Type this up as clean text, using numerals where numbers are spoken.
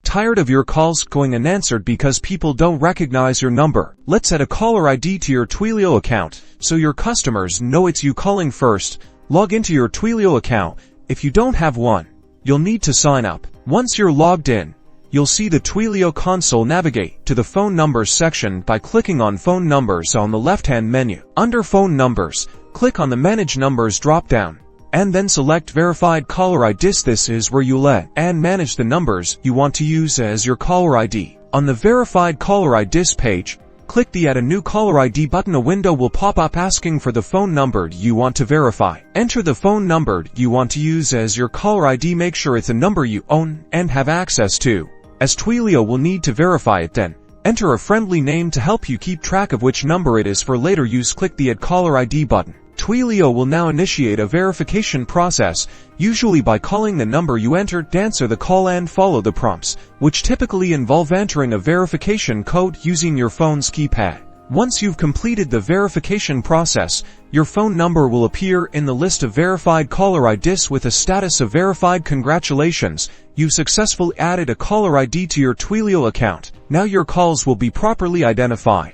Tired of your calls going unanswered because people don't recognize your number? Let's add a caller ID to your Twilio account, so your customers know it's you calling first. Log into your Twilio account. If you don't have one, you'll need to sign up. Once you're logged in, you'll see the Twilio console. Navigate to the phone numbers section by clicking on phone numbers on the left-hand menu. Under phone numbers, click on the manage numbers drop-down, and then select verified caller IDs. This is where you'll add and manage the numbers you want to use as your caller ID. On the verified caller IDs page, click the Add a New Caller ID button. A window will pop up asking for the phone number you want to verify. Enter the phone number you want to use as your caller ID. Make sure it's a number you own and have access to, as Twilio will need to verify it. Then, enter a friendly name to help you keep track of which number it is for later use. Click the Add Caller ID button. Twilio will now initiate a verification process, usually by calling the number you entered. Answer the call and follow the prompts, which typically involve entering a verification code using your phone's keypad. Once you've completed the verification process, your phone number will appear in the list of verified caller IDs with a status of verified. Congratulations, you've successfully added a caller ID to your Twilio account. Now your calls will be properly identified.